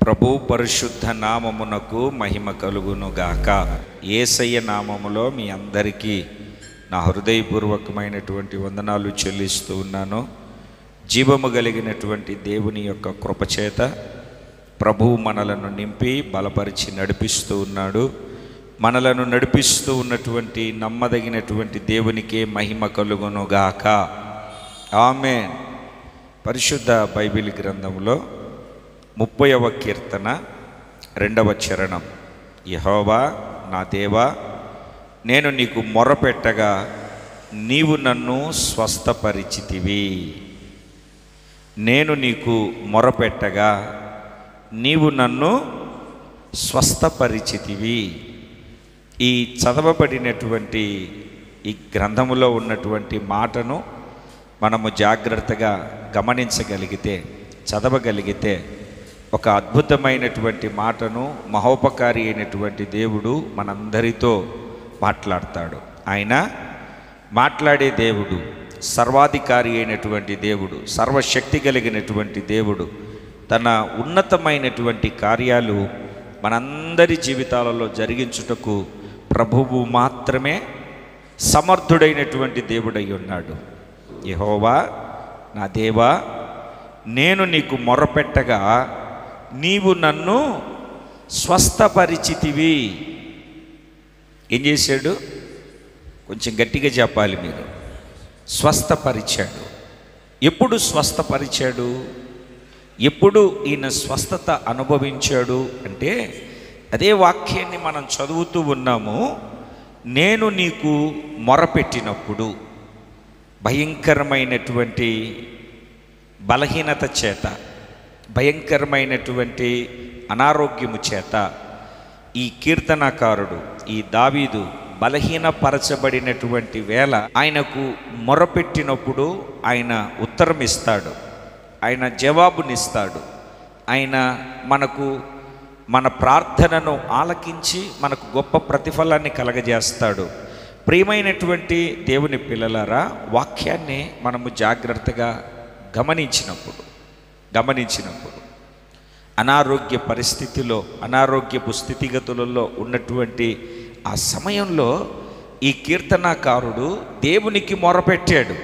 ప్రభు పరిశుద్ధ నామమునకు మహిమ కలుగునుగాక. యేసయ్య నామములో మీ అందరికీ నా హృదయపూర్వకమైనటువంటి వందనాలు చెల్లిస్తూ ఉన్నాను. జీవము కలిగినటువంటి దేవుని యొక్క కృపచేత ప్రభువు మనలను నింపి బలపరిచి నడిపిస్తూ ఉన్నాడు. మనలను నడిపిస్తూ ఉన్నటువంటి నమ్మదగినటువంటి దేవునికే మహిమ కలుగునుగాక. ఆమేన్. పరిశుద్ధ బైబిల్ గ్రంథంలో 30వ కీర్తన 2వ చరణం. యెహోవా నా దేవా, నేను నీకు మొరపెట్టగా నీవు నన్ను స్వస్థపరిచితివి. నేను నీకు మొరపెట్టగా నీవు నన్ను స్వస్థపరిచితివి. ఈ చదవబడినటువంటి ఈ గ్రంథములో ఉన్నటువంటి మాటను మనము జాగ్రత్తగా గమనించగలిగితే, చదవగలిగితే ఒక అద్భుతమైనటువంటి మాటను మహోపకారి అయినటువంటి దేవుడు మనందరితో మాట్లాడతాడు. ఆయన మాట్లాడే దేవుడు, సర్వాధికారి అయినటువంటి దేవుడు, సర్వశక్తి కలిగినటువంటి దేవుడు. తన ఉన్నతమైనటువంటి కార్యాలు మనందరి జీవితాలలో జరిగించుటకు ప్రభువు మాత్రమే సమర్థుడైనటువంటి దేవుడై ఉన్నాడు. యెహోవా నా దేవా, నేను నీకు మొరపెట్టగా నీవు నన్ను స్వస్థపరిచితివి. ఏం చేశాడు? కొంచెం గట్టిగా చెప్పాలి మీరు. స్వస్థపరిచాడు. ఎప్పుడు స్వస్థపరిచాడు? ఎప్పుడు ఈయన స్వస్థత అనుభవించాడు అంటే, అదే వాక్యాన్ని మనం చదువుతూ ఉన్నాము. నేను నీకు మొరపెట్టినప్పుడు భయంకరమైనటువంటి బలహీనత చేత, భయంకరమైనటువంటి అనారోగ్యము చేత ఈ కీర్తనాకారుడు, ఈ దావీదు బలహీనపరచబడినటువంటి వేళ ఆయనకు మొరపెట్టినప్పుడు ఆయన ఉత్తరం ఇస్తాడు, ఆయన జవాబునిస్తాడు. ఆయన మన ప్రార్థనను ఆలకించి మనకు గొప్ప ప్రతిఫలాన్ని కలగజేస్తాడు. ప్రియమైనటువంటి దేవుని పిల్లలారా, వాక్యాన్ని మనము జాగ్రత్తగా గమనించినప్పుడు అనారోగ్య పరిస్థితిలో, అనారోగ్యపు స్థితిగతులలో ఉన్నటువంటి ఆ సమయంలో ఈ కీర్తనాకారుడు దేవునికి మొరపెట్టాడు.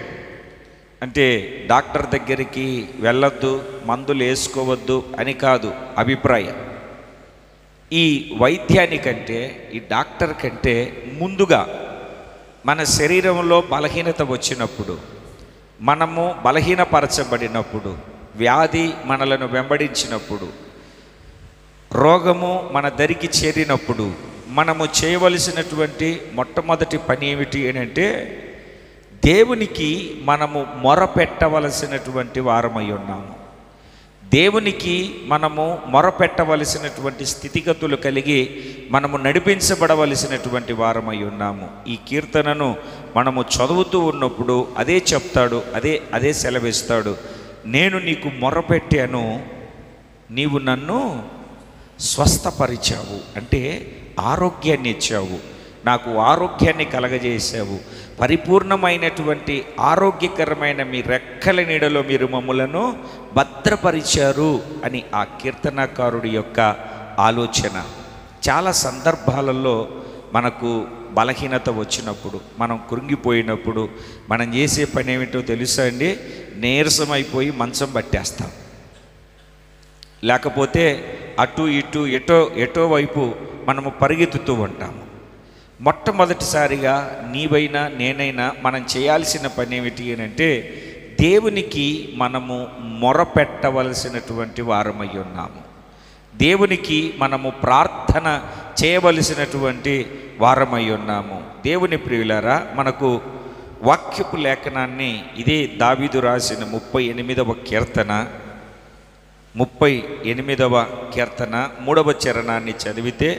అంటే డాక్టర్ దగ్గరికి వెళ్ళొద్దు, మందులు వేసుకోవద్దు అని కాదు అభిప్రాయం. ఈ వైద్యానికంటే, ఈ డాక్టర్ కంటే ముందుగా మన శరీరంలో బలహీనత వచ్చినప్పుడు, మనము బలహీనపరచబడినప్పుడు, వ్యాధి మనలను వెంబడించినప్పుడు, రోగము మన దరికి చేరినప్పుడు మనము చేయవలసినటువంటి మొట్టమొదటి పని ఏమిటి అంటే, దేవునికి మనము మొరపెట్టవలసినటువంటి వారమై ఉన్నాము. దేవునికి మనము మొరపెట్టవలసినటువంటి స్థితిగతులు కలిగి మనము నడిపించబడవలసినటువంటి వారమై ఉన్నాము. ఈ కీర్తనను మనము చదువుతూ ఉన్నప్పుడు అదే చెప్తాడు, అదే సెలవిస్తాడు. నేను నీకు మొరపెట్టాను, నీవు నన్ను స్వస్థపరిచావు. అంటే ఆరోగ్యాన్ని ఇచ్చావు, నాకు ఆరోగ్యాన్ని కలగజేశావు, పరిపూర్ణమైనటువంటి ఆరోగ్యకరమైన మీ రెక్కల నీడలో మీరు మమ్ములను భద్రపరిచారు అని ఆ కీర్తనాకారుడి యొక్క ఆలోచన. చాలా సందర్భాలలో మనకు బలహీనత వచ్చినప్పుడు, మనం కృంగిపోయినప్పుడు మనం చేసే పని ఏమిటో తెలుసా అండి? నీరసమైపోయి మంచం పట్టేస్తాం. లేకపోతే అటు ఇటు ఎటో వైపు మనము పరిగెత్తుతూ ఉంటాము. మొట్టమొదటిసారిగా నీవైనా నేనైనా మనం చేయాల్సిన పని ఏమిటి అంటే, దేవునికి మనము మొరపెట్టవలసినటువంటి వారమై ఉన్నాము. దేవునికి మనము ప్రార్థన చేయవలసినటువంటి వారమై ఉన్నాము. దేవుని ప్రియులారా, మనకు వాక్యపు లేఖనాన్ని ఇదే దావీదు రాసిన 38వ కీర్తన 3వ చరణాన్ని చదివితే,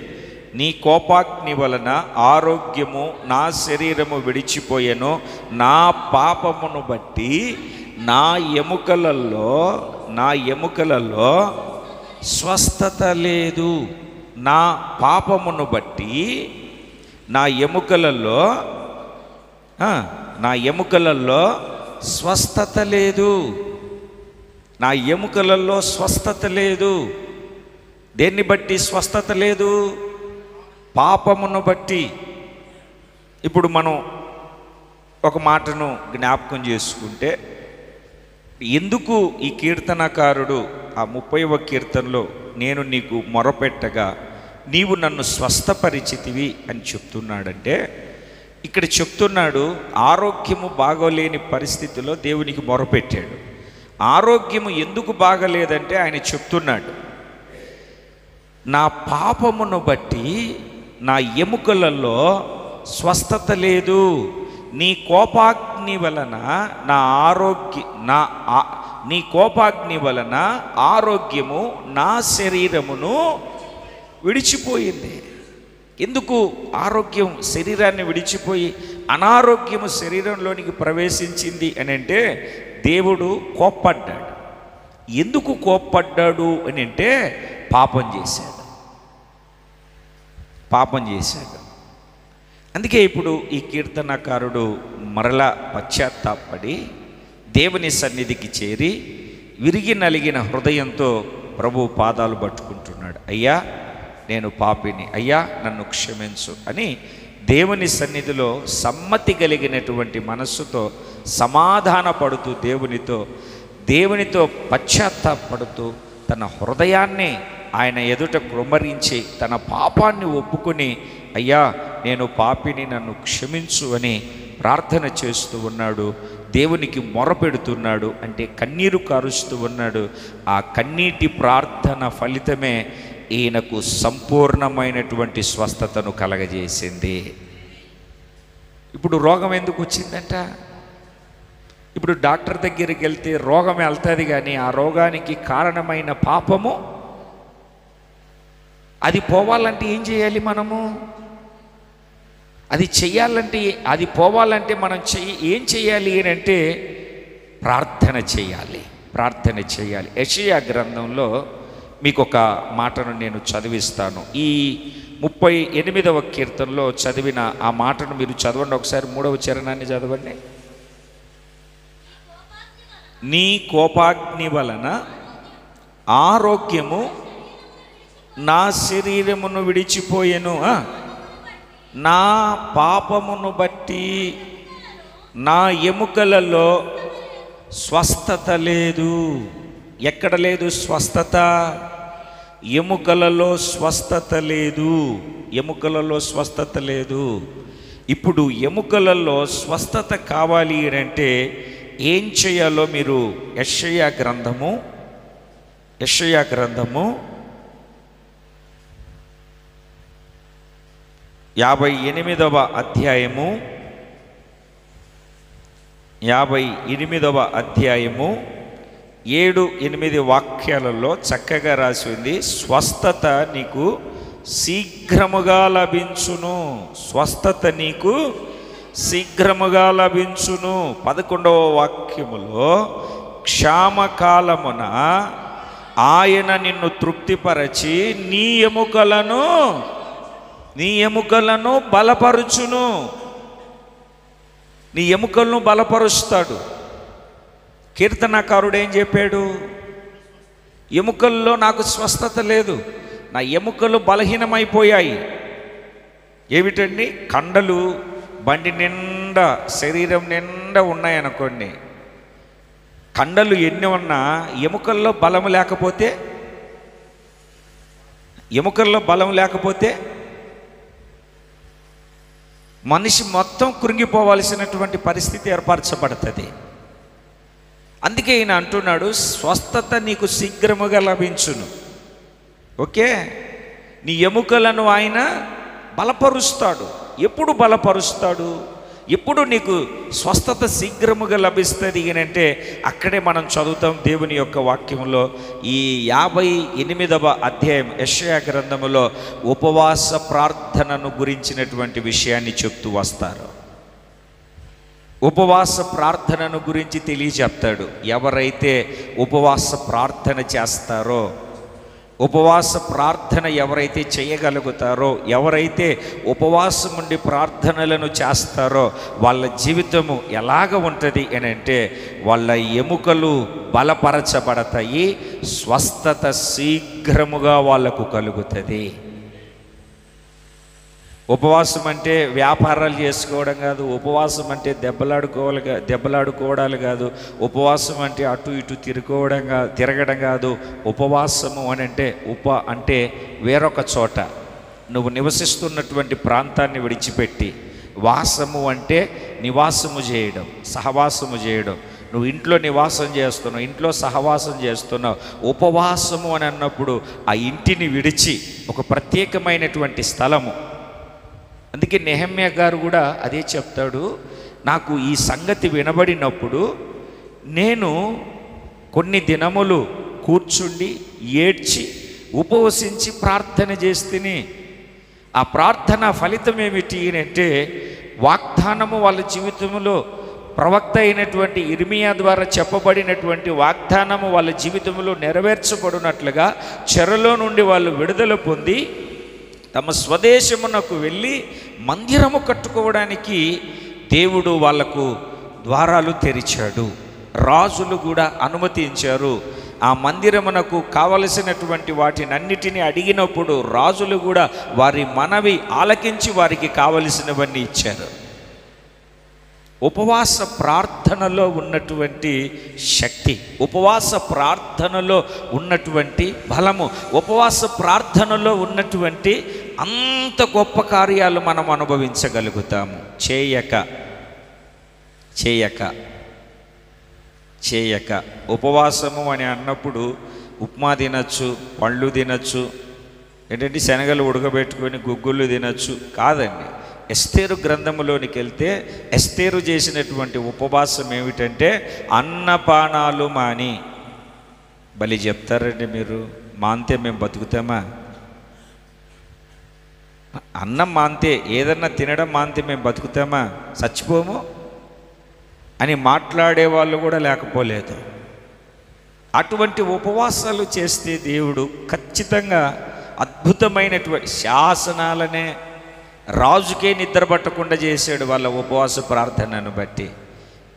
నీ కోపాగ్ని వలన ఆరోగ్యము నా శరీరము విడిచిపోయెను, నా పాపమును బట్టి నా ఎముకలలో స్వస్థత లేదు. నా పాపమును బట్టి నా ఎముకలలో స్వస్థత లేదు. నా ఎముకలలో స్వస్థత లేదు. దేన్ని బట్టి స్వస్థత లేదు? పాపమును బట్టి. ఇప్పుడు మనం ఒక మాటను జ్ఞాపకం చేసుకుంటే, ఎందుకు ఈ కీర్తనకారుడు ఆ 30వ కీర్తనలో నేను నీకు మొరపెట్టగా నీవు నన్ను స్వస్థపరిచితివి అని చెప్తున్నాడంటే, ఇక్కడ చెప్తున్నాడు ఆరోగ్యము బాగోలేని పరిస్థితిలో దేవునికి మొరపెట్టాడు. ఆరోగ్యము ఎందుకు బాగలేదంటే ఆయన చెప్తున్నాడు, నా పాపమును బట్టి నా ఎముకలలో స్వస్థత లేదు, నీ కోపాగ్ని వలన నీ కోపాగ్ని వలన ఆరోగ్యము నా శరీరమును విడిచిపోయింది. ఎందుకు ఆరోగ్యం శరీరాన్ని విడిచిపోయి అనారోగ్యము శరీరంలోనికి ప్రవేశించింది అని అంటే, దేవుడు కోప్పడ్డాడు. ఎందుకు కోప్పడ్డాడు అని అంటే, పాపం చేశాడు. అందుకే ఇప్పుడు ఈ కీర్తనకారుడు మరలా పశ్చాత్తాపడి దేవుని సన్నిధికి చేరి విరిగి నలిగిన హృదయంతో ప్రభు పాదాలు పట్టుకుంటున్నాడు. అయ్యా నేను పాపిని, అయ్యా నన్ను క్షమించు అని దేవుని సన్నిధిలో సమ్మతి కలిగినటువంటి మనస్సుతో సమాధాన పడుతూ దేవునితో పశ్చాత్తాపడుతూ తన హృదయాన్ని ఆయన ఎదుట కృమ్మరించి తన పాపాన్ని ఒప్పుకొని, అయ్యా నేను పాపిని, నన్ను క్షమించు అని ప్రార్థన చేస్తూ ఉన్నాడు. దేవునికి మొరపెడుతున్నాడు, అంటే కన్నీరు కారుస్తూ ఉన్నాడు. ఆ కన్నీటి ప్రార్థన ఫలితమే ఈయనకు సంపూర్ణమైనటువంటి స్వస్థతను కలగజేసింది. ఇప్పుడు రోగం ఎందుకు వచ్చిందంట? ఇప్పుడు డాక్టర్ దగ్గరికి వెళ్తే రోగం వెళ్తుంది, కానీ ఆ రోగానికి కారణమైన పాపము అది పోవాలంటే ఏం చేయాలి? మనము అది చెయ్యాలంటే, అది పోవాలంటే మనం ఏం చేయాలి అని అంటే ప్రార్థన చేయాలి. యెషయా గ్రంథంలో మీకు ఒక మాటను నేను చదివిస్తాను. ఈ 38వ కీర్తనలో చదివిన ఆ మాటను మీరు చదవండి ఒకసారి. 3వ చరణాన్ని చదవండి. నీ కోపాగ్ని వలన ఆరోగ్యము నా శరీరమును విడిచిపోయెను, నా పాపమును బట్టి నా ఎముకలలో స్వస్థత లేదు. ఎక్కడ లేదు స్వస్థత? ఎముకలలో స్వస్థత లేదు. ఇప్పుడు ఎముకలలో స్వస్థత కావాలి అంటే ఏం చేయాలో మీరు యెషయా గ్రంథము 58వ అధ్యాయము 7-8 వాక్యాలలో చక్కగా రాసి ఉంది. స్వస్థత నీకు శీఘ్రముగా లభించును. 11వ వాక్యములో క్షామకాలమున ఆయన నిన్ను తృప్తిపరచి నీ ఎముకలను బలపరుచును. నీ ఎముకలను బలపరుస్తాడు. కీర్తనకారుడు ఏం చెప్పాడు? ఎముకల్లో నాకు స్వస్థత లేదు, నా ఎముకలు బలహీనమైపోయాయి. ఏమిటండి? కండలు బండి నిండా, శరీరం నిండా ఉన్నాయనుకోండి, కండలు ఎన్ని ఉన్నా ఎముకల్లో బలం లేకపోతే మనిషి మొత్తం కృంగిపోవాల్సినటువంటి పరిస్థితి ఏర్పరచబడుతుంది. అందుకే ఈయన అంటున్నాడు, స్వస్థత నీకు శీఘ్రముగా లభించును. ఓకే, నీ ఎముకలను ఆయన బలపరుస్తాడు. ఎప్పుడు బలపరుస్తాడు? ఎప్పుడు నీకు స్వస్థత శీఘ్రముగా లభిస్తుంది అని అంటే అక్కడే మనం చదువుతాం దేవుని యొక్క వాక్యంలో. ఈ 58వ అధ్యాయం యెషయా గ్రంథములో ఉపవాస ప్రార్థనను గురించినటువంటి విషయాన్ని చెప్తూ వస్తారు. ఉపవాస ప్రార్థనను గురించి తెలియజెప్తాడు. ఎవరైతే ఉపవాస ప్రార్థన చేస్తారో, ఉపవాస ప్రార్థన ఎవరైతే చేయగలుగుతారో, ఎవరైతే ఉపవాసం ఉండి ప్రార్థనలను చేస్తారో వాళ్ళ జీవితము ఎలాగ ఉంటుంది అని అంటే, వాళ్ళ ఎముకలు బలపరచబడతాయి, స్వస్థత శీఘ్రముగా వాళ్ళకు కలుగుతుంది. ఉపవాసం అంటే వ్యాపారాలు చేసుకోవడం కాదు, ఉపవాసం అంటే దెబ్బలాడుకోవడాలు కాదు, ఉపవాసం అంటే అటు ఇటు తిరగడం కాదు. ఉపవాసము అని అంటే వేరొక చోట నువ్వు నివసిస్తున్నటువంటి ప్రాంతాన్ని విడిచిపెట్టి, వాసము అంటే నివాసము చేయడం, సహవాసము చేయడం. నువ్వు ఇంట్లో నివాసం చేస్తున్నావు, ఇంట్లో సహవాసం చేస్తున్నావు. ఉపవాసము అని అన్నప్పుడు ఆ ఇంటిని విడిచి ఒక ప్రత్యేకమైనటువంటి స్థలము. అందుకే నెహెమ్యా గారు కూడా అదే చెప్తాడు, నాకు ఈ సంగతి వినబడినప్పుడు నేను కొన్ని దినములు కూర్చుండి ఏడ్చి ఉపవసించి ప్రార్థన చేస్తేనే. ఆ ప్రార్థన ఫలితం ఏమిటి అంటే, వాగ్దానము వాళ్ళ జీవితంలో ప్రవక్త అయినటువంటి ఇర్మియా ద్వారా చెప్పబడినటువంటి వాగ్దానము వాళ్ళ జీవితంలో నెరవేర్చబడినట్లుగా చెరలో నుండి వాళ్ళు విడుదల పొంది తమ స్వదేశమునకు వెళ్ళి మందిరము కట్టుకోవడానికి దేవుడు వాళ్లకు ద్వారాలు తెరిచాడు. రాజులు కూడా అనుమతించారు. ఆ మందిరమునకు కావలసినటువంటి వాటినన్నిటినీ అడిగినప్పుడు రాజులు కూడా వారి మనవి ఆలకించి వారికి కావలసినవన్నీ ఇచ్చారు. ఉపవాస ప్రార్థనలో ఉన్నటువంటి శక్తి, ఉపవాస ప్రార్థనలో ఉన్నటువంటి బలము, ఉపవాస ప్రార్థనలో ఉన్నటువంటి అంత గొప్ప కార్యాలు మనం అనుభవించగలుగుతాము. చేయక ఉపవాసము అని అన్నప్పుడు ఉప్మా తినచ్చు, పళ్ళు తినచ్చు, ఏంటంటే శనగలు ఉడకబెట్టుకొని గుగ్గుళ్ళు తినచ్చు కాదండి. ఎస్తేరు గ్రంథములోనికి వెళ్తే ఎస్తేరు చేసినటువంటి ఉపవాసం ఏమిటంటే అన్నపానాలు మాని. బలి చెప్తారండి మీరు, మాంతే మేము బతుకుతామా? అన్నం మాంతే, ఏదన్నా తినడం మాంతే మేము బతుకుతామా? చచ్చిపోము అని మాట్లాడే వాళ్ళు కూడా లేకపోలేదు. అటువంటి ఉపవాసాలు చేస్తే దేవుడు ఖచ్చితంగా అద్భుతమైనటువంటి శాసనాలనే రాజుకే నిద్ర పట్టకుండా చేశాడు వాళ్ళ ఉపవాస ప్రార్థనను బట్టి.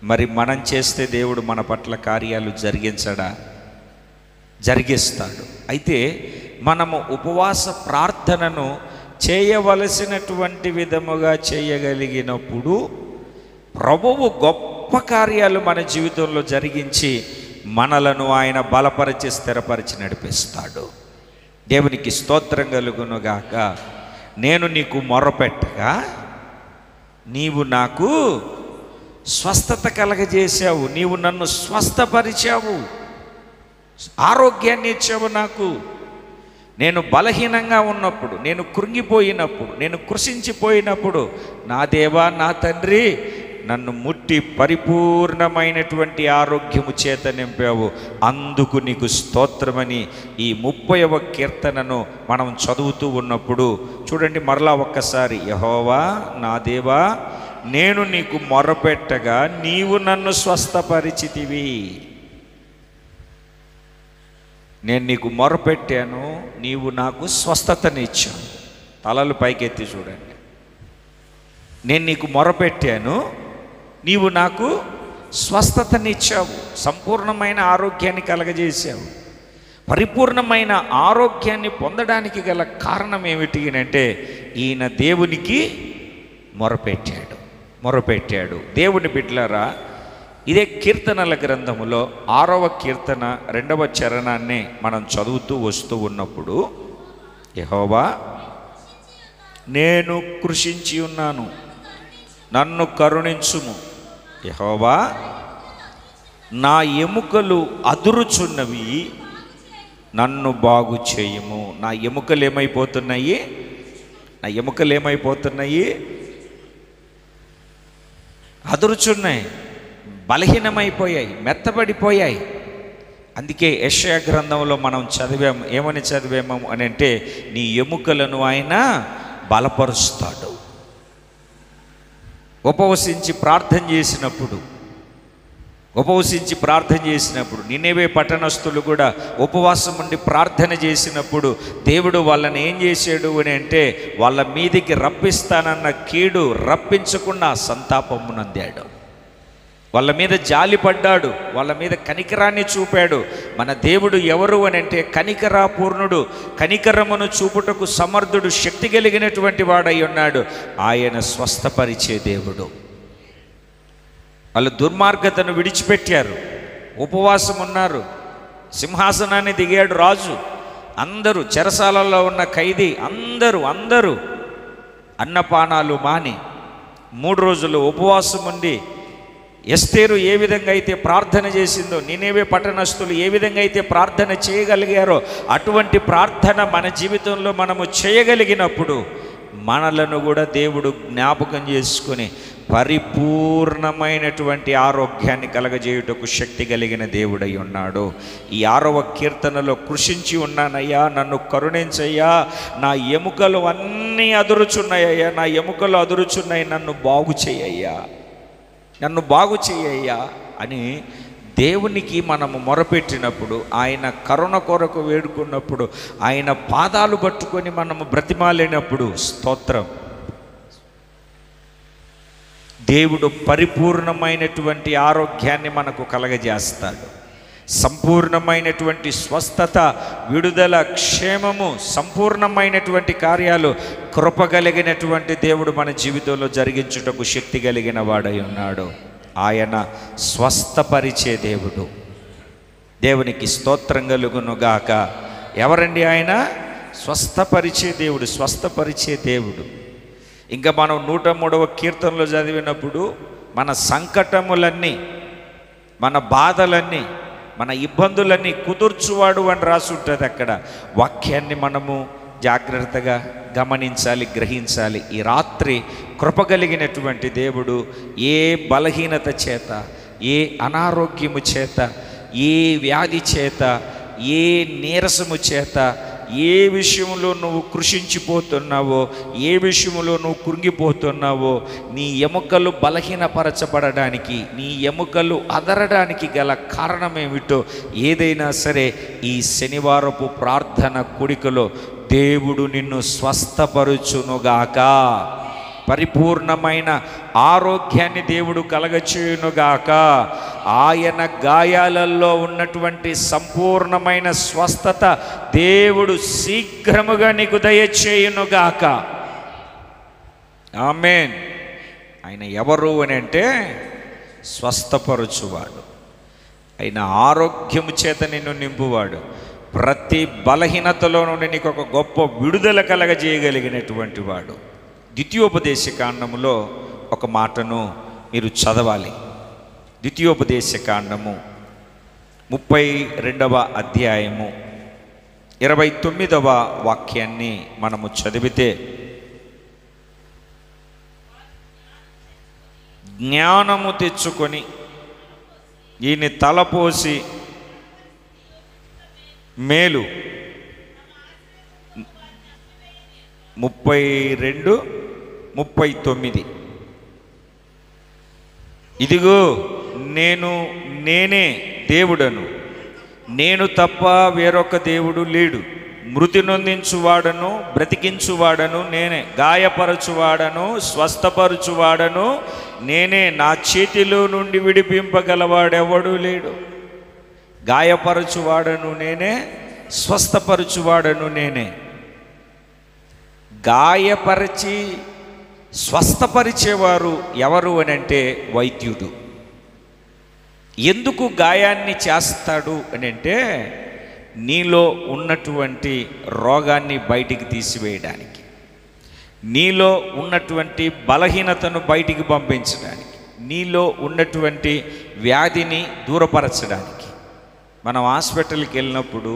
మరి మనం చేస్తే దేవుడు మన పట్ల కార్యాలు జరిగిస్తాడు. అయితే మనము ఉపవాస ప్రార్థనను చేయవలసినటువంటి విధముగా చేయగలిగినప్పుడు ప్రభువు గొప్ప కార్యాలు మన జీవితంలో జరిగించి మనలను ఆయన బలపరిచి స్థిరపరిచి నడిపిస్తాడు. దేవునికి స్తోత్రం కలుగునుగాక. నేను నీకు మొరపెట్టగా నీవు నాకు స్వస్థత కలగజేశావు, నీవు నన్ను స్వస్థపరిచావు, ఆరోగ్యాన్ని ఇచ్చావు నాకు. నేను బలహీనంగా ఉన్నప్పుడు, నేను కృంగిపోయినప్పుడు, నేను కృషించిపోయినప్పుడు నా దేవా నా తండ్రి నన్ను ముట్టి పరిపూర్ణమైనటువంటి ఆరోగ్యము చేత నింపావు, అందుకు నీకు స్తోత్రమని ఈ 30వ కీర్తనను మనం చదువుతూ ఉన్నప్పుడు చూడండి మరలా ఒక్కసారి, యెహోవా నా దేవా నేను నీకు మొరపెట్టగా నీవు నన్ను స్వస్థపరిచితివి. నేను నీకు మొరపెట్టాను, నీవు నాకు స్వస్థతనిచ్చావు. తలలు పైకెత్తి చూడండి. నేను నీకు మొరపెట్టాను, నీవు నాకు స్వస్థతనిచ్చావు, సంపూర్ణమైన ఆరోగ్యాన్ని కలగజేశావు. పరిపూర్ణమైన ఆరోగ్యాన్ని పొందడానికి గల కారణం ఏమిటి అంటే ఈయన దేవునికి మొరపెట్టాడు. దేవుని బిడ్డలారా, ఇదే కీర్తనల గ్రంథములో 6వ కీర్తన 2వ చరణాన్ని మనం చదువుతూ వస్తూ ఉన్నప్పుడు, యెహోవా నేను కృషించి ఉన్నాను, నన్ను కరుణించుము. యెహోవా నా ఎముకలు అదురుచున్నవి, నన్ను బాగు చేయుము. నా ఎముకలు ఏమైపోతున్నాయి? అదురుచున్నాయి, బలహీనమైపోయాయి, మెత్తబడిపోయాయి. అందుకే యెషయా గ్రంథంలో మనం ఏమని చదివాము అని అంటే నీ ఎముకలను ఆయన బలపరుస్తాడు. ఉపవసించి ప్రార్థన చేసినప్పుడు ఉపవసించి ప్రార్థన చేసినప్పుడు, నినేవే పట్టణస్థులు కూడా ఉపవాసం ఉండి ప్రార్థన చేసినప్పుడు దేవుడు వాళ్ళని ఏం చేశాడు అని అంటే, వాళ్ళ మీదికి రప్పిస్తానన్న కీడు రప్పించకుండా సంతాపమునందాడు. వాళ్ళ మీద జాలి పడ్డాడు, వాళ్ళ మీద కనికరాన్ని చూపాడు. మన దేవుడు ఎవరు అని అంటే కనికరాపూర్ణుడు, కనికరమును చూపుటకు సమర్థుడు, శక్తి కలిగినటువంటి వాడై ఉన్నాడు. ఆయన స్వస్థపరిచే దేవుడు. వాళ్ళు దుర్మార్గతను విడిచిపెట్టారు, ఉపవాసం ఉన్నారు. సింహాసనాన్ని దిగాడు రాజు. అందరూ చెరసాలలో ఉన్న ఖైదీ అందరూ అన్నపానాలు మాని 3 రోజులు ఉపవాసం ఉండి, ఎస్తేరు ఏ విధంగా అయితే ప్రార్థన చేసిందో, నినేవే పట్టణస్థులు ఏ విధంగా అయితే ప్రార్థన చేయగలిగారో, అటువంటి ప్రార్థన మన జీవితంలో మనము చేయగలిగినప్పుడు మనలను కూడా దేవుడు జ్ఞాపకం చేసుకొని పరిపూర్ణమైనటువంటి ఆరోగ్యాన్ని కలగజేయుటకు శక్తి కలిగిన దేవుడై ఉన్నాడు. ఈ 6వ కీర్తనలో, కృషించి ఉన్నానయ్యా, నన్ను కరుణించయ్యా, నా ఎముకలు అన్నీ అదురుచున్నాయ్యా, నా ఎముకలు అదురుచున్నాయి, నన్ను బాగు చేయయ్యా, నన్ను బాగు చేయయ్యా అని దేవునికి మనము మొరపెట్టినప్పుడు, ఆయన కరుణ కొరకు వేడుకున్నప్పుడు, ఆయన పాదాలు పట్టుకొని మనము బ్రతిమాలినప్పుడు, స్తోత్రం, దేవుడు పరిపూర్ణమైనటువంటి ఆరోగ్యాన్ని మనకు కలగజేస్తాడు. సంపూర్ణమైనటువంటి స్వస్థత, విడుదల, క్షేమము, సంపూర్ణమైనటువంటి కార్యాలు కృపగలిగినటువంటి దేవుడు మన జీవితంలో జరిగించుటకు శక్తి కలిగిన వాడై ఉన్నాడు. ఆయన స్వస్థపరిచే దేవుడు. దేవునికి స్తోత్రం కలుగునుగాక. ఎవరండి ఆయన? స్వస్థపరిచే దేవుడు, స్వస్థపరిచే దేవుడు. ఇంకా మనం 103వ కీర్తనలో చదివినప్పుడు మన సంకటములన్నీ, మన బాధలన్నీ, మన ఇబ్బందులన్నీ కుదుర్చువాడు అని రాసి ఉంటుంది అక్కడ. వాక్యాన్ని మనము జాగ్రత్తగా గమనించాలి, గ్రహించాలి. ఈ రాత్రి కృపగలిగినటువంటి దేవుడు ఏ బలహీనత చేత, ఏ అనారోగ్యము చేత, ఏ వ్యాధి చేత, ఏ నీరసము చేత, ఏ విషయంలో నువ్వు కృషించిపోతున్నావో, ఏ విషయంలో నువ్వు కృంగిపోతున్నావో, నీ ఎముకలు బలహీనపరచబడడానికి, నీ ఎముకలు అదరడానికి గల కారణమేమిటో ఏదైనా సరే ఈ శనివారపు ప్రార్థన కూడికలో దేవుడు నిన్ను స్వస్థపరుచునుగాక. పరిపూర్ణమైన ఆరోగ్యాన్ని దేవుడు కలగచేయునుగాక. ఆయన గాయాలలో ఉన్నటువంటి సంపూర్ణమైన స్వస్థత దేవుడు శీఘ్రముగా నీకు దయచేయునుగాక. ఆమేన్. ఆయన ఎవరు అని అంటే స్వస్థపరచువాడు. ఆయన ఆరోగ్యము చేత నిన్ను నింపువాడు. ప్రతి బలహీనతలో నుండి నీకు ఒక గొప్ప విడుదల కలగజేయగలిగినటువంటి వాడు. ద్వితీయోపదేశ కాండములో ఒక మాటను మీరు చదవాలి. ద్వితీయోపదేశ కాండము 32వ అధ్యాయము 29వ వాక్యాన్ని మనము చదివితే, జ్ఞానము తెచ్చుకొని ఈయన తలపోసి మేలు 32:39 ఇదిగో నేనే దేవుడను, నేను తప్ప వేరొక దేవుడు లేడు. మృతి నొందించువాడను, బ్రతికించువాడను నేనే, గాయపరచువాడను, స్వస్థపరచువాడను నేనే, నా చేతిలో నుండి విడిపింపగలవాడెవడూ లేడు. గాయపరచువాడను నేనే, స్వస్థపరచువాడను నేనే. గాయపరిచి స్వస్థపరిచేవారు ఎవరు అని అంటే వైద్యుడు. ఎందుకు గాయాన్ని చేస్తాడు అని అంటే నీలో ఉన్నటువంటి రోగాన్ని బయటికి తీసివేయడానికి, నీలో ఉన్నటువంటి బలహీనతను బయటికి పంపించడానికి, నీలో ఉన్నటువంటి వ్యాధిని దూరపరచడానికి. మనం హాస్పిటల్కి వెళ్ళినప్పుడు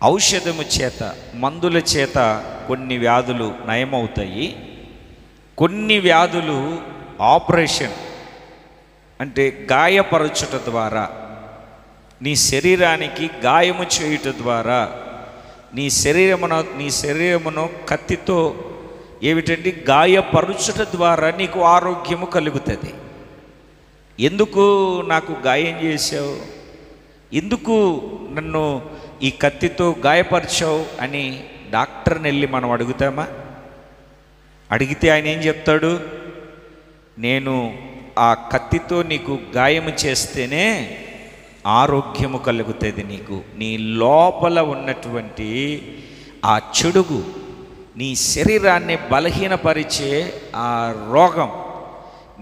ఔషధము చేత, మందుల చేత కొన్ని వ్యాధులు నయమవుతాయి. కొన్ని వ్యాధులు ఆపరేషన్ అంటే గాయపరచుట ద్వారా, నీ శరీరానికి గాయము చేయుట ద్వారా, నీ శరీరమును కత్తితో ఏమిటంటే గాయపరచుట ద్వారా నీకు ఆరోగ్యము కలుగుతుంది. ఎందుకు నాకు గాయం చేశావు, ఎందుకు నన్ను ఈ కత్తితో గాయపరిచావు అని డాక్టర్ని వెళ్ళి మనం అడుగుతామా? అడిగితే ఆయన ఏం చెప్తాడు? నేను ఆ కత్తితో నీకు గాయము చేస్తేనే ఆరోగ్యము కలుగుతుంది. నీకు నీ లోపల ఉన్నటువంటి ఆ చెడుగు, నీ శరీరాన్ని బలహీనపరిచే ఆ రోగం,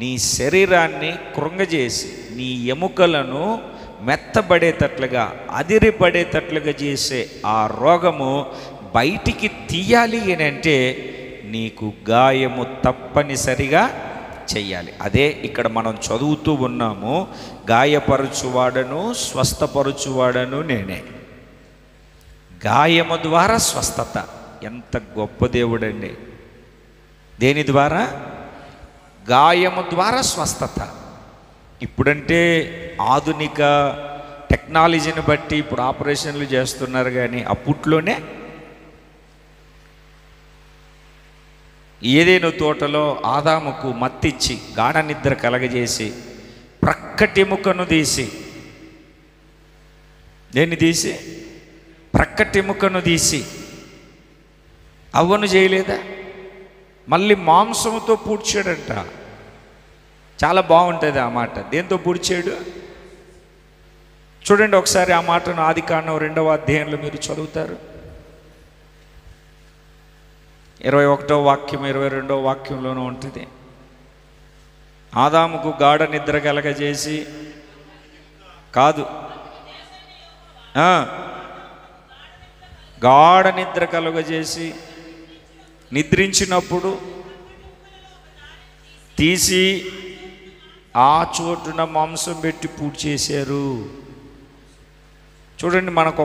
నీ శరీరాన్ని కృంగజేసి నీ ఎముకలను మెత్తబడేటట్లుగా అదిరిపడేటట్లుగా చేసే ఆ రోగము బయటికి తీయాలి అని అంటే నీకు గాయము తప్పనిసరిగా చెయ్యాలి. అదే ఇక్కడ మనం చదువుతూ ఉన్నాము, గాయపరుచువాడను స్వస్థపరుచువాడను నేనే. గాయము ద్వారా స్వస్థత. ఎంత గొప్ప దేవుడండి! దేని ద్వారా? గాయము ద్వారా స్వస్థత. ఇప్పుడంటే ఆధునిక టెక్నాలజీని బట్టి ఇప్పుడు ఆపరేషన్లు చేస్తున్నారు, కానీ అప్పట్లోనే ఏదేను తోటలో ఆదాముకు మత్తిచ్చి గాఢ నిద్ర కలగజేసి ప్రక్కటెముకను తీసి, దేన్ని తీసి? ప్రక్కటెముకను తీసి అవ్వను చేయలేదా? మళ్ళీ మాంసంతో పూడ్చాడంట. చాలా బాగుంటుంది ఆ మాట. దేంతో పూడ్చాడు చూడండి ఒకసారి. ఆ మాటను ఆదికాండం 2వ అధ్యాయంలో మీరు చదువుతారు. 21వ వాక్యం 22వ వాక్యంలోనూ ఉంటుంది. ఆదాముకు గాఢ నిద్ర కలగజేసి, కాదు, గాఢ నిద్ర కలుగజేసి నిద్రించినప్పుడు తీసి ఆ చోటున మాంసం పెట్టి పూర్తి చేశారు. చూడండి, మనకు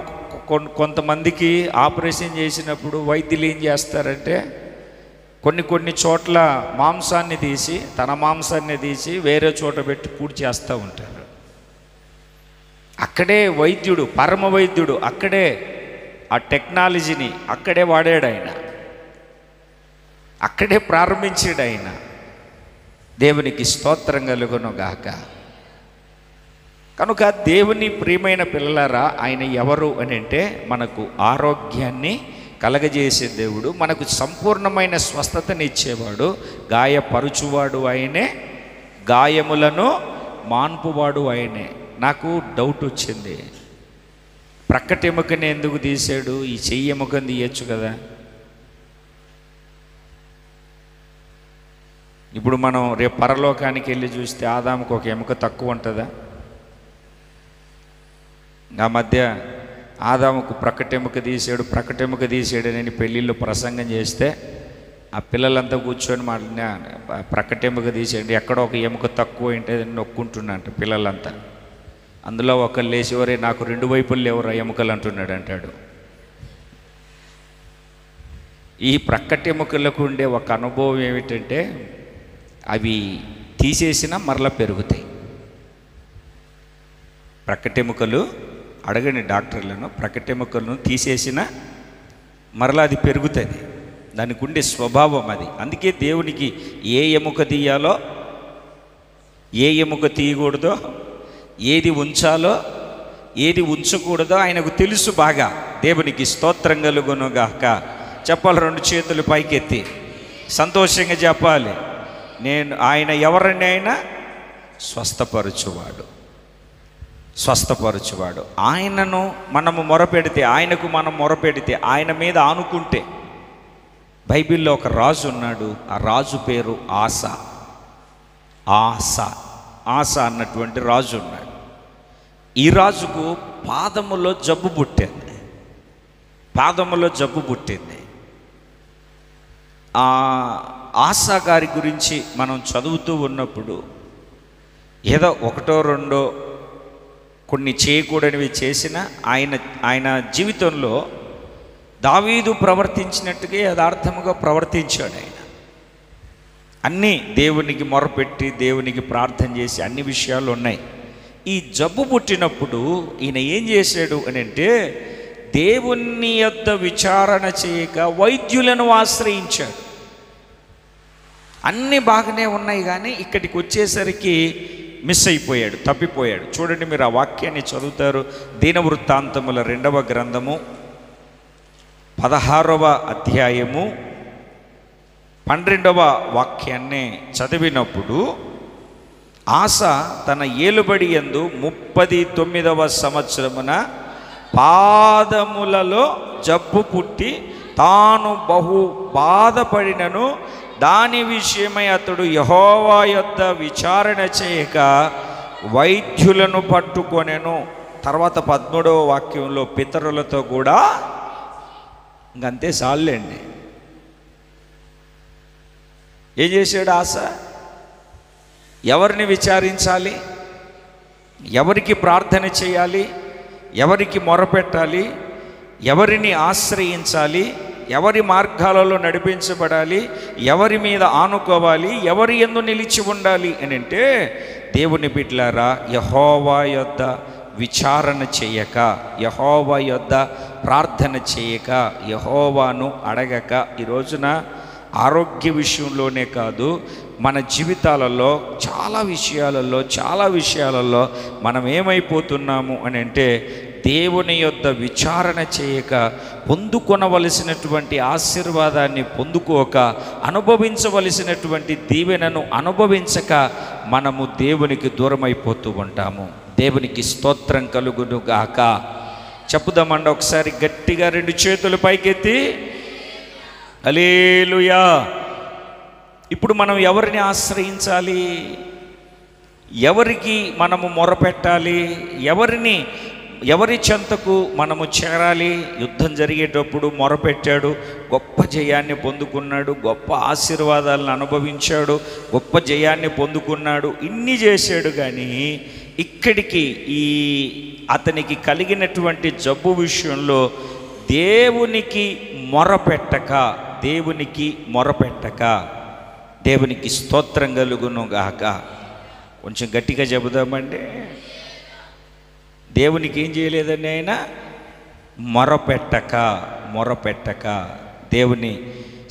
కొంతమందికి ఆపరేషన్ చేసినప్పుడు వైద్యులు ఏం చేస్తారంటే కొన్ని చోట్ల మాంసాన్ని తీసి, తన మాంసాన్ని తీసి వేరే చోట పెట్టి పూర్తి చేస్తూ ఉంటారు. అక్కడే వైద్యుడు, పరమ వైద్యుడు అక్కడే ఆ టెక్నాలజీని అక్కడే వాడాడు ఆయన, అక్కడే ప్రారంభించాడు ఆయన. దేవునికి స్తోత్రం కలుగును గాక. కనుక దేవుని ప్రియమైన పిల్లలారా, ఆయన ఎవరు అని అంటే మనకు ఆరోగ్యాన్ని కలగజేసే దేవుడు, మనకు సంపూర్ణమైన స్వస్థతని ఇచ్చేవాడు, గాయపరుచువాడు ఆయనే, గాయములను మాన్పువాడు ఆయనే. నాకు డౌట్ వచ్చింది, ప్రక్కటెముకని ఎందుకు తీసాడు? ఈ చెయ్యి ఎముకని తీయచ్చు కదా. ఇప్పుడు మనం రేపు పరలోకానికి వెళ్ళి చూస్తే ఆదాముకు ఒక ఎముక తక్కువ ఉంటుందా? ఆ మధ్య ఆదాముకు ప్రక్కటెముక తీసాడు, ప్రక్కటెముక తీసాడు అని పెళ్ళిళ్ళు ప్రసంగం చేస్తే ఆ పిల్లలంతా కూర్చొని మాట్లాడినా, ప్రక్కటెముక తీసేయండి, ఎక్కడో ఒక ఎముక తక్కువ ఏంటి నొక్కుంటున్నాంట పిల్లలంతా. అందులో ఒకళ్ళు లేచివరే నాకు 2 వైపులు లేవురా ఎముకలు అంటున్నాడు అంటాడు. ఈ ప్రక్కటెముకలకు ఉండే ఒక అనుభవం ఏమిటంటే అవి తీసేసినా మరలా పెరుగుతాయి. ప్రక్కటెముకలు అడగండి డాక్టర్లను, ప్రక్కటెముకలను తీసేసిన మరలా అది పెరుగుతుంది. దానికి ఉండే స్వభావం అది. అందుకే దేవునికి ఏ ఎముక తీయాలో, ఏ ఎముక తీయకూడదో, ఏది ఉంచాలో, ఏది ఉంచకూడదో ఆయనకు తెలుసు బాగా. దేవునికి స్తోత్రం కలుగును గాక. చెప్పాలి, 2 చేతులు పైకెత్తి సంతోషంగా చెప్పాలి. ఆయన ఎవరండి? ఆయన స్వస్థపరచువాడు, స్వస్థపరచువాడు. ఆయనను మనము మొరపెడితే, ఆయనకు మనం మొరపెడితే, ఆయన మీద ఆనుకుంటే, బైబిల్లో ఒక రాజు ఉన్నాడు. ఆ రాజు పేరు ఆసా. ఆసా అన్నటువంటి రాజు ఉన్నాడు. ఈ రాజుకు పాదములో జబ్బు పుట్టింది. పాదములో జబ్బు పుట్టింది. ఆసా గారి గురించి మనం చదువుతూ ఉన్నప్పుడు ఏదో 1, 2 కొన్ని చేయకూడనివి చేసిన ఆయన జీవితంలో దావీదు ప్రవర్తించినట్టుగా యథార్థముగా ప్రవర్తించాడు. ఆయన అన్నీ దేవునికి మొరపెట్టి, దేవునికి ప్రార్థన చేసి అన్ని విషయాలు ఉన్నాయి. ఈ జబ్బు పుట్టినప్పుడు ఈయన ఏం చేశాడు అని అంటే, దేవుని యొద్ద విచారణ చేయక వైద్యులను ఆశ్రయించాడు. అన్నీ బాగానే ఉన్నాయి, కానీ ఇక్కడికి వచ్చేసరికి మిస్ అయిపోయాడు, తప్పిపోయాడు. చూడండి, మీరు ఆ వాక్యాన్ని చదువుతారు. దీనవృత్తాంతముల 2వ గ్రంథము 16వ అధ్యాయము 12వ వాక్యాన్ని చదివినప్పుడు, ఆస తన ఏలుబడి యందు 39వ సంవత్సరమున పాదములలో జబ్బు పుట్టి తాను బహు బాధపడినను దాని విషయమై అతడు యెహోవా యొద్ద విచారణ చేయక వైద్యులను పట్టుకొనెను. తర్వాత 13వ వాక్యంలో పితరులతో కూడా, ఇంకంతే చాలండి. ఏం చేశాడు ఆస? ఎవరిని విచారించాలి, ఎవరికి ప్రార్థన చేయాలి, ఎవరికి మొరపెట్టాలి, ఎవరిని ఆశ్రయించాలి, ఎవరి మార్గాలలో నడిపించబడాలి, ఎవరి మీద ఆనుకోవాలి, ఎవరి యందు నిలిచి ఉండాలి అని అంటే, దేవుని బిడ్డలారా, యెహోవా యొద్ద విచారణ చేయక, యెహోవా యొద్ద ప్రార్థన చేయక, యెహోవాను అడగక, ఈ రోజున ఆరోగ్య విషయంలోనే కాదు, మన జీవితాలలో చాలా విషయాలలో మనం ఏమైపోతున్నాము అని అంటే, దేవుని యొద్ద విచారణ చేయక, పొందుకొనవలసినటువంటి ఆశీర్వాదాన్ని పొందుకోక, అనుభవించవలసినటువంటి దీవెనను అనుభవించక మనము దేవునికి దూరమైపోతూ ఉంటాము. దేవునికి స్తోత్రం కలుగును గాక. చెప్పుదామండి ఒకసారి గట్టిగా 2 చేతులు పైకెత్తి, హల్లెలూయా. ఇప్పుడు మనం ఎవరిని ఆశ్రయించాలి, ఎవరికి మనము మొరపెట్టాలి, ఎవరి చెంతకు మనము చేరాలి? యుద్ధం జరిగేటప్పుడు మొరపెట్టాడు, గొప్ప జయాన్ని పొందుకున్నాడు, గొప్ప ఆశీర్వాదాలను అనుభవించాడు, గొప్ప జయాన్ని పొందుకున్నాడు, ఇన్ని చేశాడు. కానీ ఇక్కడికి అతనికి కలిగినటువంటి జబ్బు విషయంలో దేవునికి మొరపెట్టక దేవునికి స్తోత్రం కలుగును గాక. కొంచెం గట్టిగా చెబుదామండి. దేవునికి ఏం చేయలేదండి ఆయన? మొరపెట్టక దేవుని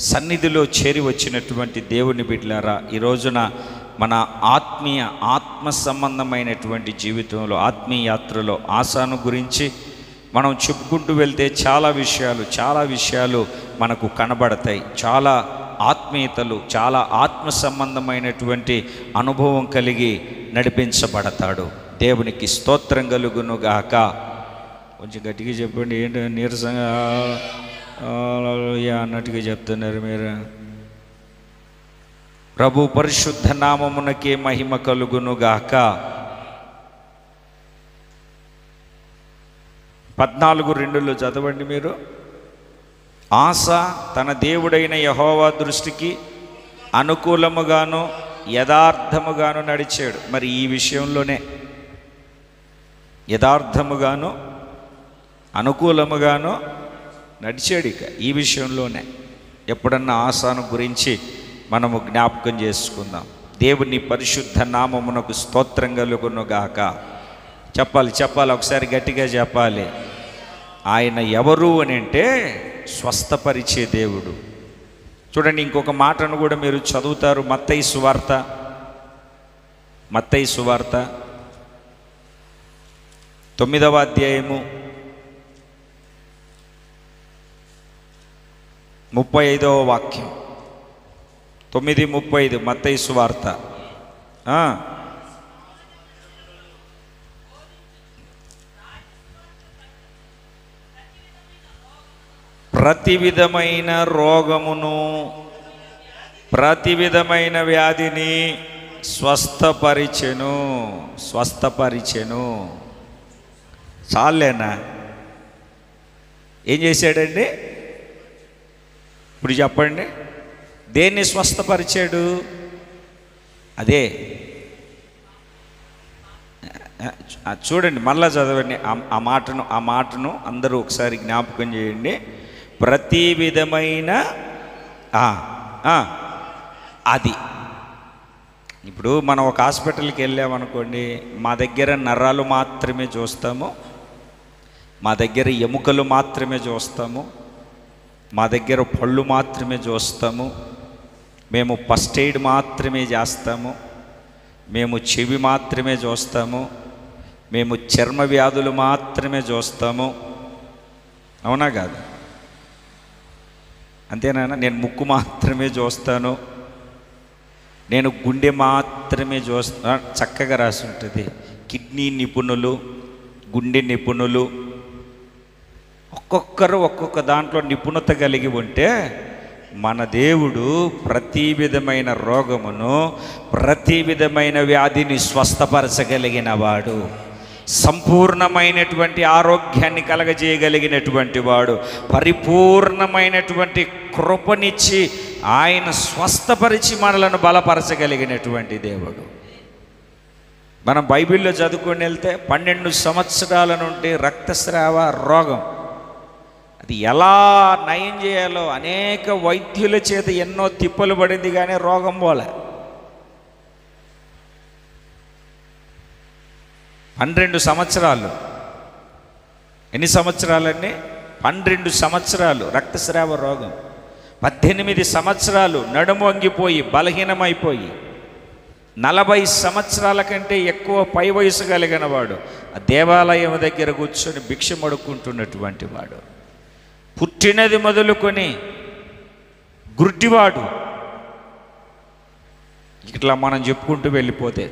సన్నిధిలో చేరి వచ్చినటువంటి దేవుని బిడ్డలారా, ఈ రోజున మన ఆత్మ సంబంధమైనటువంటి జీవితంలో, ఆత్మీయ యాత్రలో ఆసాను గురించి మనం చెప్పుకుంటూ వెళ్తే చాలా విషయాలు మనకు కనబడతాయి. చాలా ఆత్మీయతలు, చాలా ఆత్మ సంబంధమైనటువంటి అనుభవం కలిగి నడిపించబడతాడు. దేవునికి స్తోత్రం కలుగును గాక. కొంచెం గట్టిగా చెప్పండి. ఏంటి నీరసంగా అన్నట్టుగా చెప్తున్నారు మీరు? ప్రభు పరిశుద్ధ నామమునకే మహిమ కలుగును గాక. 14:2 చదవండి మీరు. ఆస తన దేవుడైన యెహోవా దృష్టికి అనుకూలముగాను యథార్థముగాను నడిచాడు. మరి ఈ విషయంలోనే యథార్థముగాను అనుకూలముగాను నడిచాడు. ఇక ఈ విషయంలోనే ఎప్పుడన్నా ఆసాను గురించి మనము జ్ఞాపకం చేసుకుందాం. దేవుని పరిశుద్ధ నామమునకు స్తోత్రం కలుగును గాక. చెప్పాలి ఒకసారి గట్టిగా చెప్పాలి. ఆయన ఎవరు అని అంటే స్వస్థపరిచే దేవుడు. చూడండి, ఇంకొక మాటను కూడా మీరు చదువుతారు. మత్తయి సువార్త 9వ అధ్యాయము 35వ వాక్యం. 9:35 మత్తయి సువార్త. ప్రతి విధమైన రోగమును, ప్రతి విధమైన వ్యాధిని స్వస్థపరిచెను. చాలేనా? ఏం చేశాడండి? ఇప్పుడు చెప్పండి, దేన్ని స్వస్థపరిచాడు? అదే చూడండి, మళ్ళా చదవండి ఆ మాటను అందరూ ఒకసారి జ్ఞాపకం చేయండి. ప్రతి విధమైన అది. ఇప్పుడు మనం ఒక హాస్పిటల్కి వెళ్ళామనుకోండి, మా దగ్గర నరాలు మాత్రమే చూస్తాము, మా దగ్గర ఎముకలు మాత్రమే చూస్తాము, మా దగ్గర పళ్ళు మాత్రమే చూస్తాము, మేము ఫస్ట్ ఎయిడ్ మాత్రమే చేస్తాము, మేము చెవి మాత్రమే చూస్తాము, మేము చర్మ వ్యాధులు మాత్రమే చూస్తాము. అవునా కాదు? అంతేనా? నేను ముక్కు మాత్రమే చూస్తాను, నేను గుండె మాత్రమే చూస్తా. చక్కగా రాసి ఉంటుంది. కిడ్నీ నిపుణులు, గుండె నిపుణులు, ఒక్కొక్కరు ఒక్కొక్క దాంట్లో నిపుణత కలిగి ఉంటే, మన దేవుడు ప్రతి విధమైన రోగమును, ప్రతి విధమైన వ్యాధిని స్వస్థపరచగలిగిన వాడు, సంపూర్ణమైనటువంటి ఆరోగ్యాన్ని కలగజేయగలిగినటువంటి వాడు, పరిపూర్ణమైనటువంటి కృపనిచ్చి ఆయన స్వస్థపరిచి మనలను బలపరచగలిగినటువంటి దేవుడు. మనం బైబిల్లో చదువుకొని వెళ్తే 12 సంవత్సరాల నుండి రక్తస్రావ రోగం, అది ఎలా నయం చేయాలో అనేక వైద్యుల చేత ఎన్నో తిప్పలు పడింది, కానీ రోగం పోలే. 12 సంవత్సరాలు. ఎన్ని సంవత్సరాలండి? 12 సంవత్సరాలు రక్తస్రావ రోగం. 18 సంవత్సరాలు నడుము వంగిపోయి బలహీనమైపోయి, 40 సంవత్సరాల కంటే ఎక్కువ పై వయసు కలిగిన వాడు ఆ దేవాలయం దగ్గర కూర్చొని భిక్షమడుకుంటున్నటువంటి వాడు, పుట్టినది మొదలుకొని గుడ్డివాడు, ఇట్లా మనం చెప్పుకుంటూ వెళ్ళిపోతే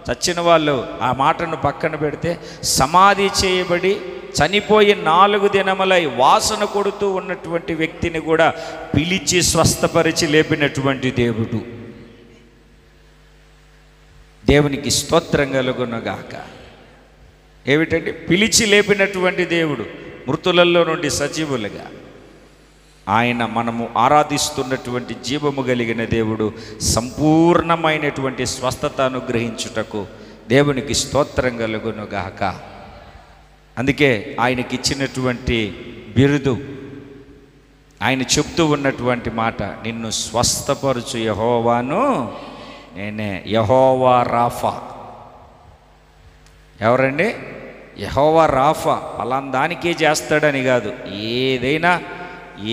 చచ్చిన వాళ్ళు ఆ మాటను పక్కన పెడితే, సమాధి చేయబడి చనిపోయి 4 దినములై వాసన కొడుతూ ఉన్నటువంటి వ్యక్తిని కూడా పిలిచి స్వస్థపరిచి లేపినటువంటి దేవుడు. దేవునికి స్తోత్రం కలుగునుగాక. ఏమిటండి? పిలిచి లేపినటువంటి దేవుడు, మృతులలో నుండి సజీవులుగా. ఆయన మనము ఆరాధిస్తున్నటువంటి జీవము కలిగిన దేవుడు, సంపూర్ణమైనటువంటి స్వస్థత అనుగ్రహించుటకు దేవునికి స్తోత్రం కలుగునుగాక. అందుకే ఆయనకి ఇచ్చినటువంటి బిరుదు, ఆయన చెప్తూ ఉన్నటువంటి మాట, నిన్ను స్వస్థపరచు యెహోవాను నేనే. యెహోవా రాఫా. ఎవరండి? యెహోవా రాఫా. అలాంటి దానికే చేస్తాడని కాదు, ఏదైనా,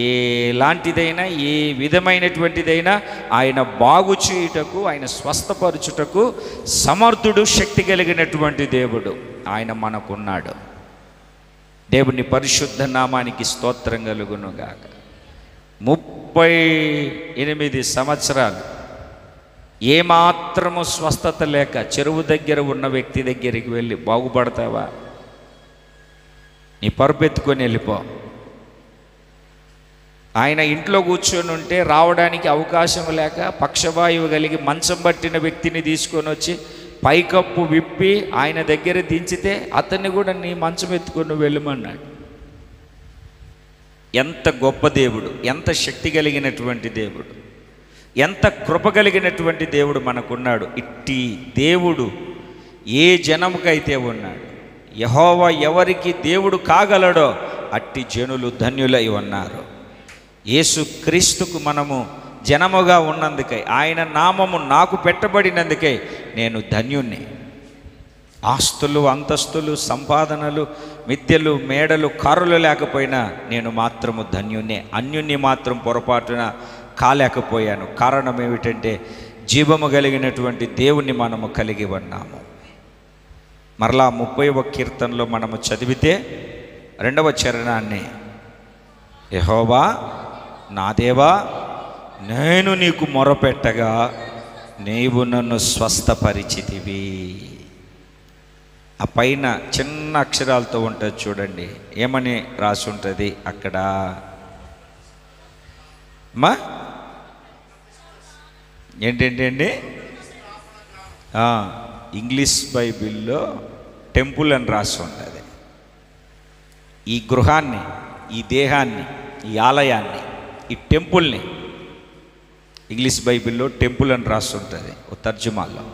ఎలాంటిదైనా, ఏ విధమైనటువంటిదైనా ఆయన బాగు చేయుటకు, ఆయన స్వస్థపరచుటకు సమర్థుడు, శక్తి కలిగినటువంటి దేవుడు ఆయన మనకున్నాడు. దేవుని పరిశుద్ధ నామానికి స్తోత్రం కలుగునుగాక. 38 సంవత్సరాలు ఏమాత్రము స్వస్థత లేక చెరువు దగ్గర ఉన్న వ్యక్తి దగ్గరికి వెళ్ళి బాగుపడతావా? నీ పరుపెత్తుకొని వెళ్ళిపో. ఆయన ఇంట్లో కూర్చొని ఉంటే రావడానికి అవకాశం లేక పక్షవాయువు కలిగి మంచం పట్టిన వ్యక్తిని తీసుకొని వచ్చి పైకప్పు విప్పి ఆయన దగ్గర దించితే అతన్ని కూడా నీ మంచం ఎత్తుకొని వెళ్ళమన్నాడు. ఎంత గొప్ప దేవుడు, ఎంత శక్తి కలిగినటువంటి దేవుడు, ఎంత కృప కలిగినటువంటి దేవుడు మనకున్నాడు. ఇట్టి దేవుడు ఏ జనముకైతే ఉన్నాడు, యెహోవా ఎవరికి దేవుడు కాగలడో అట్టి జనులు ధన్యులై ఉన్నారు. యేసు క్రీస్తుకు మనము జనముగా ఉన్నందుకై, ఆయన నామము నాకు పెట్టబడినందుకై నేను ధన్యుణ్ణి. ఆస్తులు, అంతస్తులు, సంపాదనలు, మిద్దెలు, మేడలు, కారులు లేకపోయినా నేను మాత్రము ధన్యుణ్ణి. అన్యుణ్ణి మాత్రం పొరపాటున కాలేకపోయాను. కారణం ఏమిటంటే జీవము కలిగినటువంటి దేవుణ్ణి మనము కలిగి ఉన్నాము. మరలా 30వ కీర్తనలో మనము చదివితే 2వ చరణాన్ని, యెహోవా నా దేవా, నేను నీకు మొరపెట్టగా నీవు నన్ను స్వస్థపరిచితివి. ఆ పైన చిన్న అక్షరాలతో ఉంటుంది చూడండి, ఏమని రాసి ఉంటుంది అక్కడ? ఏంటండి? ఇంగ్లీష్ బైబిల్లో టెంపుల్ అని రాసి ఉంటుంది. ఈ గృహాన్ని, ఈ దేహాన్ని, ఈ ఆలయాన్ని, ఈ టెంపుల్ని ఇంగ్లీష్ బైబిల్లో టెంపుల్ అని రాసి ఉంటుంది తర్జుమాల్లో.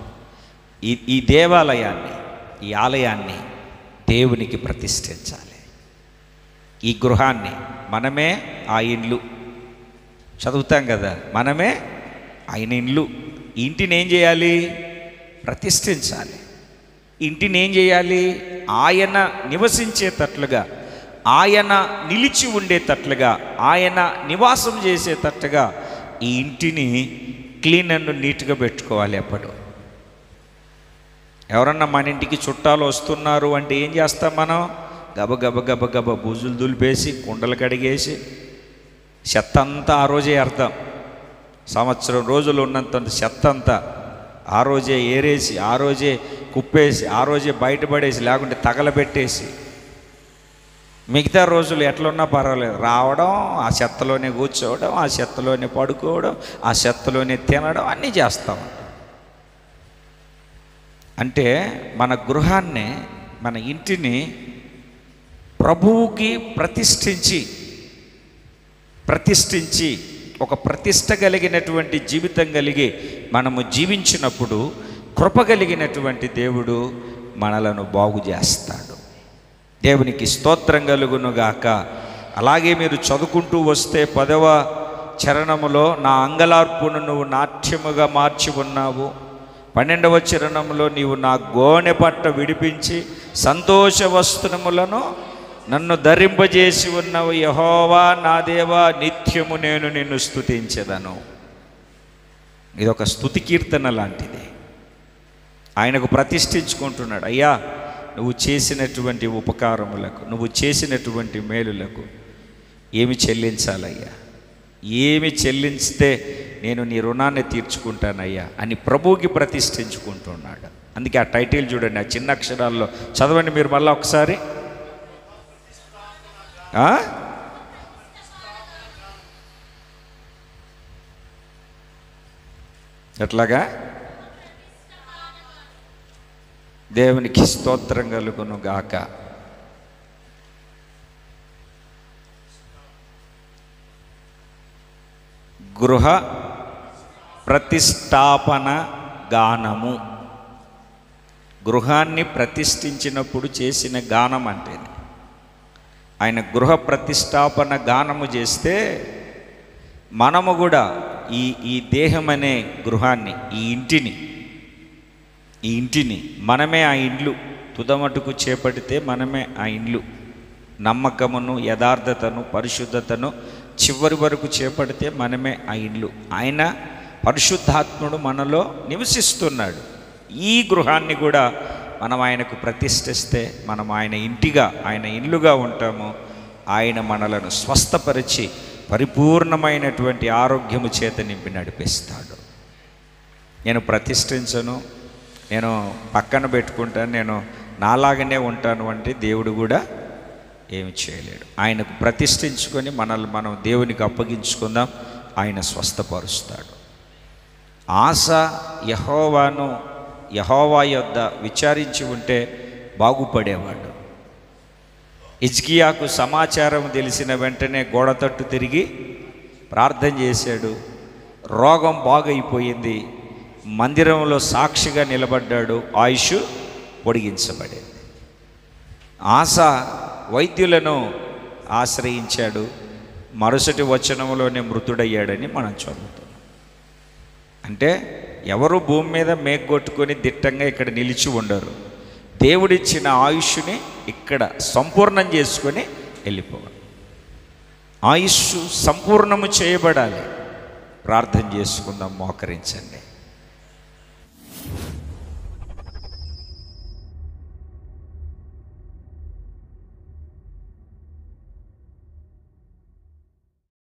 ఈ దేవాలయాన్ని, ఈ ఆలయాన్ని దేవునికి ప్రతిష్ఠించాలి. ఈ గృహాన్ని మనమే ఆ ఇండ్లు చదువుతాం కదా, మనమే ఆయన ఇండ్లు. ఇంటిని ఏం చేయాలి? ప్రతిష్ఠించాలి. ఇంటిని ఏం చేయాలి? ఆయన నివసించేటట్లుగా, ఆయన నిలిచి ఉండేటట్లుగా, ఆయన నివాసం చేసేటట్లుగా ఈ ఇంటిని క్లీన్ అండ్ నీట్గా పెట్టుకోవాలి. ఎప్పుడు ఎవరన్నా మన ఇంటికి చుట్టాలు వస్తున్నారు అంటే ఏం చేస్తాం మనం? గబ బూజులు దులిపేసి కుండలు కడిగేసి చెత్త అంతా ఆ రోజే అర్థం. సంవత్సరం రోజులు ఉన్నంత చెత్త అంతా ఆ రోజే ఏరేసి, ఆ రోజే కుప్పేసి, ఆ రోజే బయటపడేసి, లేకుంటే తగలబెట్టేసి, మిగతా రోజులు ఎట్లున్నా పర్వాలేదు, రావడం, ఆ చెత్తలోనే కూర్చోవడం, ఆ చెత్తలోనే పడుకోవడం, ఆ చెత్తలోనే తినడం అన్నీ చేస్తాం. అంటే మన గృహాన్ని, మన ఇంటిని ప్రభువుకి ప్రతిష్ఠించి ఒక ప్రతిష్ట కలిగినటువంటి జీవితం కలిగి మనము జీవించినప్పుడు కృప కలిగినటువంటి దేవుడు మనలను బాగు చేస్తాడు. దేవునికి స్తోత్రం కలుగునుగాక. అలాగే మీరు చదువుకుంటూ వస్తే 10వ చరణములో నా అంగలార్పును నువ్వు నాట్యముగా మార్చి ఉన్నావు. 12వ చరణంలో నీవు నా గోనె పట్ట విడిపించి సంతోష వస్త్రములను నన్ను ధరింపజేసి ఉన్నావు. యెహోవా నా దేవా, నిత్యము నేను నిన్ను స్తుతించెదను. ఇదొక స్తుతి కీర్తన లాంటిది. ఆయనకు ప్రతిష్ఠించుకుంటున్నాడు. అయ్యా, నువ్వు చేసినటువంటి ఉపకారములకు, నువ్వు చేసినటువంటి మేలులకు ఏమి చెల్లించాలయ్యా, ఏమి చెల్లించితే నేను నీ రుణాన్ని తీర్చుకుంటానయ్యా అని ప్రభువుకి ప్రతిష్ఠించుకుంటున్నాడు. అందుకే ఆ టైటిల్ చూడండి, ఆ చిన్న అక్షరాల్లో చదవండి మీరు మళ్ళీ ఒకసారి. ఎట్లాగా? దేవునికి స్తోత్రం కలుగును గాక. గృహ ప్రతిష్టాపన గానము. గృహాన్ని ప్రతిష్ఠించినప్పుడు చేసిన గానం అంటే ఆయన గృహ ప్రతిష్టాపన గానము చేస్తే మనము కూడా ఈ దేహం అనే గృహాన్ని, ఈ ఇంటిని మనమే ఆ ఇండ్లు. తుదమటుకు చేపడితే మనమే ఆ ఇండ్లు. నమ్మకమును, యథార్థతను, పరిశుద్ధతను చివరి వరకు చేపడితే మనమే ఆ ఇండ్లు. ఆయన పరిశుద్ధాత్ముడు మనలో నివసిస్తున్నాడు. ఈ గృహాన్ని కూడా మనం ఆయనకు ప్రతిష్ఠిస్తే మనం ఆయన ఇంటిగా, ఆయన ఇల్లుగా ఉంటాము. ఆయన మనలను స్వస్థపరిచి పరిపూర్ణమైనటువంటి ఆరోగ్యము చేత నింపి నడిపిస్తాడు. నేను ప్రతిష్ఠించను, నేను పక్కన పెట్టుకుంటాను, నేను నాలాగనే ఉంటాను అంటే దేవుడు కూడా ఏమి చేయలేడు. ఆయనకు ప్రతిష్ఠించుకొని మనల్ని మనం దేవునికి అప్పగించుకుందాం. ఆయన స్వస్థపరుస్తాడు. ఆస యెహోవా యొద్ద విచారించి ఉంటే బాగుపడేవాడు. హిజ్కియాకు సమాచారం తెలిసిన వెంటనే గోడ తట్టు తిరిగి ప్రార్థన చేశాడు. రోగం బాగైపోయింది. మందిరంలో సాక్షిగా నిలబడ్డాడు. ఆయుష్ పొడిగించబడింది. ఆస వైద్యులను ఆశ్రయించాడు. మరుసటి వచనంలోనే మృతుడయ్యాడని మనం చదువుతున్నాం. అంటే ఎవరు భూమి మీద మేగ్గొట్టుకొని దిట్టంగా ఇక్కడ నిలిచి ఉండరు. దేవుడిచ్చిన ఆయుష్ని ఇక్కడ సంపూర్ణం చేసుకొని వెళ్ళిపోవాలి. ఆయుష్ సంపూర్ణము చేయబడాలి. ప్రార్థన చేసుకుందాం, మోకరించండి.